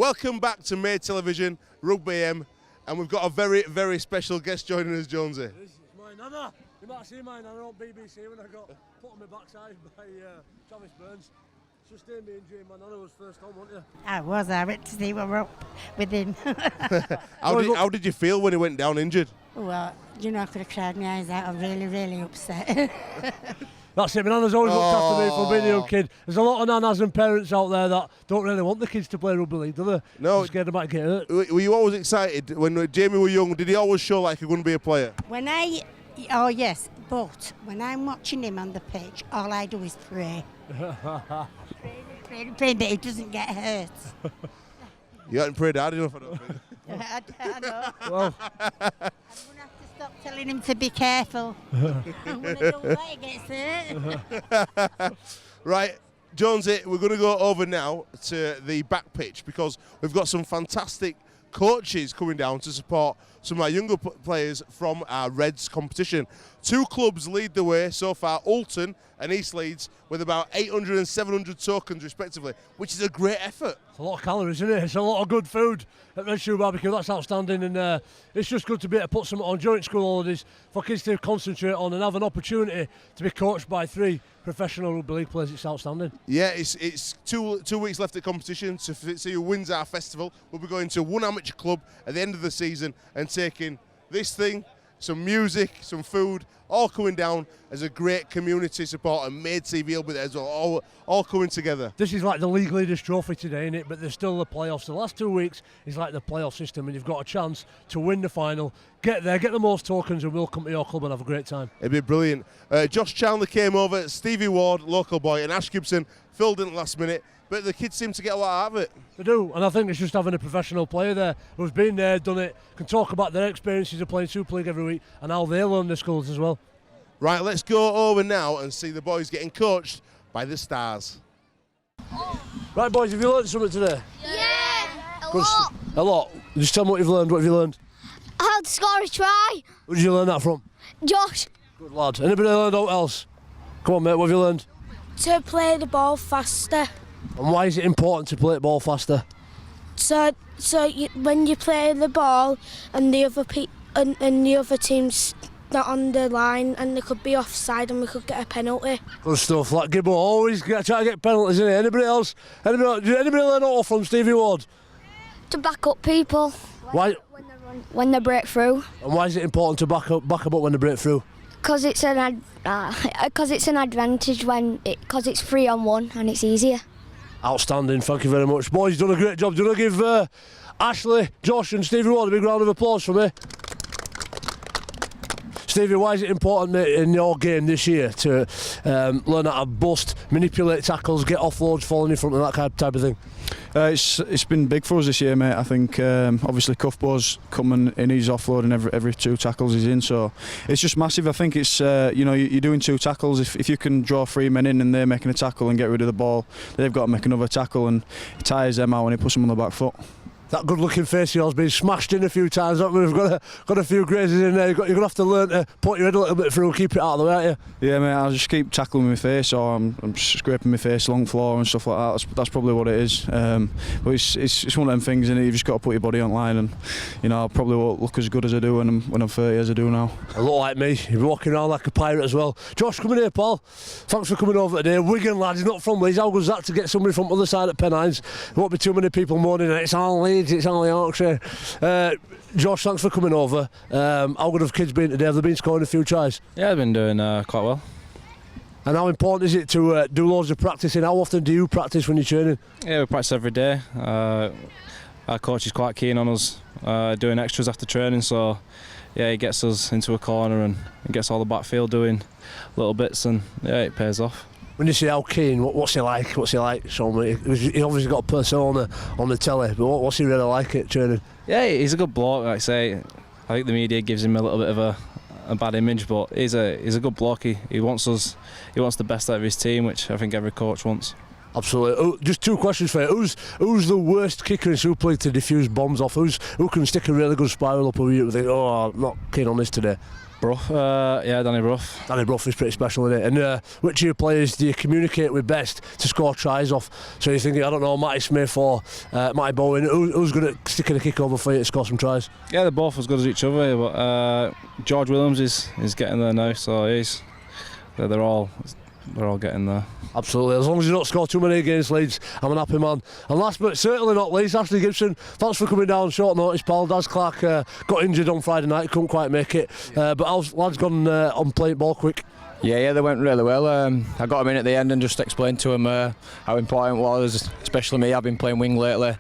Welcome back to Made Television, Rugby AM, and we've got a very, very special guest joining us, Jonesy. It's my nana. You might see my nana on BBC when I got put on my backside by Travis Burns. Sustained me injury. My nana was first on, wasn't you? I was. I went to see what we're up with him. How did you feel when he went down injured? Well, you know, I could have cried my eyes out. I'm really, really upset. That's it. My nana's always looked after me from being a young kid. There's a lot of nanas and parents out there that don't really want the kids to play rugby league, do they? No. They're scared they might get hurt. Were you always excited when Jamie was young? Did he always show like he wouldn't be a player? Oh yes, but when I'm watching him on the pitch, all I do is pray. Pray that he doesn't get hurt. You haven't prayed hard enough, I don't think. I know. Well, I'm going to have to stop telling him to be careful. I'm going to do that he gets hurt. Right, Jonesy, we're going to go over now to the back pitch because we've got some fantastic coaches coming down to support some of our younger players from our Reds competition. Two clubs lead the way so far, Alton and East Leeds, with about 800 and 700 tokens respectively, which is a great effort. it's a lot of calories, isn't it? It's a lot of good food at Red Shoe Barbecue. That's outstanding, and it's just good to be able to put something on during school holidays for kids to concentrate on and have an opportunity to be coached by three professional rugby league players. It's outstanding. Yeah, it's two weeks left of competition to see who wins our festival. We'll be going to one amateur club at the end of the season and taking this thing, some music, some food, all coming down as a great community support, and Made TV will be there as well, all coming together. This is like the league leaders trophy today, isn't it? But there's still the playoffs. The last 2 weeks is like the playoff system, and you've got a chance to win the final, get there, get the most tokens, and we'll come to your club and have a great time. It'd be brilliant. Josh Chandler came over, Stevie Ward, local boy, and Ash Gibson filled in at the last minute, but the kids seem to get a lot out of it. They do, and I think it's just having a professional player there who's been there, done it, can talk about their experiences of playing Super League every week and how they learn their skills as well. Right, let's go over now and see the boys getting coached by the Stars. Right, boys, have you learned something today? Yeah, a Good. lot. A lot. Just tell me what you've learned. What have you learned? How to score a try. Who did you learn that from? Josh. Good lad. Anybody learned out else? Come on, mate, what have you learned? To play the ball faster. And why is it important to play the ball faster? So when you play the ball and the other team's not on the line and they could be offside and we could get a penalty. Good stuff. Like Gibbo always try to get penalties, isn't it? Anybody else? Did anybody learn all from Stevie Ward? To back up people. Why? When they break through. And why is it important to back up when they break through? Because it's an advantage because it's 3-on-1 and it's easier. Outstanding. Thank you very much, boys. You've done a great job. Do you want to give Ashley, Josh, and Stevie Ward a big round of applause for me? Stevie, why is it important, mate, in your game this year to learn how to bust, manipulate tackles, get offloads, falling in front of that type of thing? It's been big for us this year, mate. I think obviously Cuthbo's coming in, he's offloading every two tackles he's in, so it's just massive. I think it's you're doing two tackles. If you can draw three men in and they're making a tackle and get rid of the ball, they've got to make another tackle, and it tires them out and it puts them on the back foot. That good-looking face of yours been smashed in a few times. We've got a few grazes in there. You're going to have to learn to put your head a little bit through and keep it out of the way, aren't you? Yeah, mate. I just keep tackling my face, or I'm scraping my face along the floor and stuff like that. That's probably what it is. But it's one of them things, and you've just got to put your body on line. And I probably won't look as good as I do when I'm 30 as I do now. A lot like me. You're walking around like a pirate as well. Josh, come in here, Paul. Thanks for coming over today. Wigan lad, he's not from Leeds. How good's that to get somebody from the other side at Pennines? There won't be too many people moaning. It's all Leeds. It's all Yorkshire. Josh, thanks for coming over. How good have kids been today? Have they been scoring a few tries? Yeah, I've been doing quite well. And how important is it to do loads of practicing? How often do you practice when you're training? Yeah, we practice every day. Our coach is quite keen on us doing extras after training, so yeah, he gets us into a corner and gets all the backfield doing little bits, and yeah, it pays off. When you say how keen, what's he like? What's he like? So he obviously got a persona on the telly, but what's he really like at training? Yeah, he's a good bloke. Like I say, I think the media gives him a little bit of a bad image, but he's a good bloke. He wants the best out of his team, which I think every coach wants. Absolutely. Just two questions for you. Who's the worst kicker in Super League to defuse bombs off? Who can stick a really good spiral up over you and think, oh, I'm not keen on this today? Danny Brough. Danny Brough is pretty special, isn't it? And which of your players do you communicate with best to score tries off? So you're thinking, I don't know, Matty Smith or Matty Bowen, who's good at sticking a kick over for you to score some tries? Yeah, they're both as good as each other, but George Williams is getting there now, so they're all getting there. Absolutely, as long as you don't score too many against Leeds, I'm an happy man. And last but certainly not least, Ashley Gibson, thanks for coming down short notice, pal. Daz Clark got injured on Friday night, couldn't quite make it, but how's lads gone on playing ball quick? Yeah, they went really well. I got them in at the end and just explained to them how important it was, especially me. I've been playing wing lately.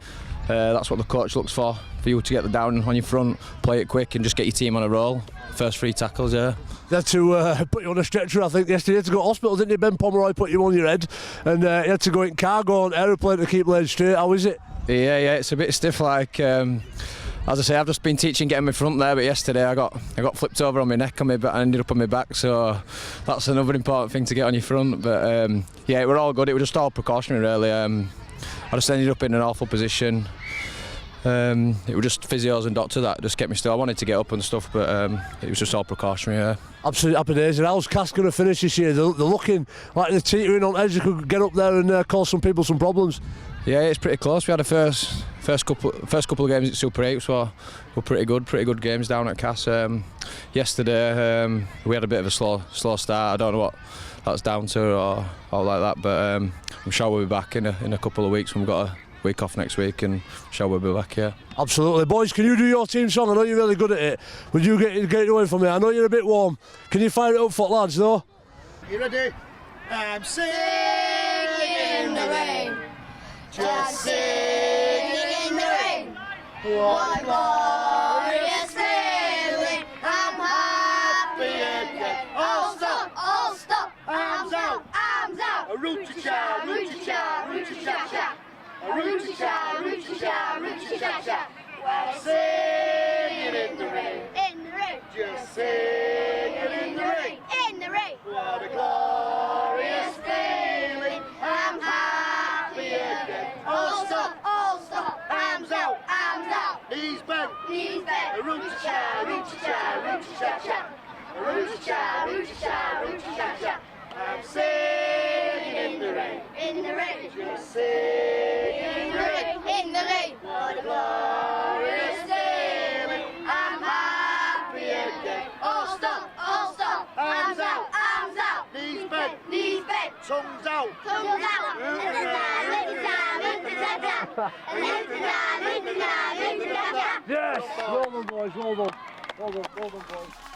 That's what the coach looks for you to get the down on your front, play it quick and just get your team on a roll. First 3 tackles, yeah. They had to put you on a stretcher, I think, yesterday. You had to go to hospital, didn't you? Ben Pomeroy put you on your head and you had to go in cargo on aeroplane to keep legs straight. How is it? Yeah, it's a bit stiff. Like as I say, I've just been teaching getting my front there, but yesterday I got flipped over on my neck on my back. I ended up on my back, so that's another important thing to get on your front. But yeah, it were all good. It was just all precautionary, really. I just ended up in an awful position. It was just physios and doctor that just kept me still. I wanted to get up and stuff, but it was just all precautionary. Yeah. Absolutely happy days. And how's Cass going to finish this year? They're looking like they're teetering on edge. They could get up there and cause some people some problems. Yeah, it's pretty close. We had the first couple of games at Super 8, so were pretty good games down at Cass. Yesterday we had a bit of a slow start. I don't know what that's down to or like that, but I'm sure we'll be back in a couple of weeks when we've got a week off next week, and sure we'll be back here. Absolutely. Boys, can you do your team song? I know you're really good at it. Would you get it away from me? I know you're a bit warm. Can you fire it up for lads, though? You ready? I'm singing in the rain, just singing in the rain. What a glorious feeling, I'm happy again. All stop, arms out, a rooty-cha, rooty-cha, rooty-cha-cha. A rooty-cha, rooty-cha, rooty-cha-cha. We're singing in the rain, just singing in the rain, What a glorious feeling, I'm happy again. All stop, arms out, knees bent, a rooty-cha, rooty-cha, rooty-cha-cha. A rooty-cha, rooty-cha, rooty-cha-cha. I'm singing in the rain, just singing in the rain, What a glorious feeling, I'm happy again. All stop, arms out, knees bent, tongues out, Yes! Well done, boys, well done, boys.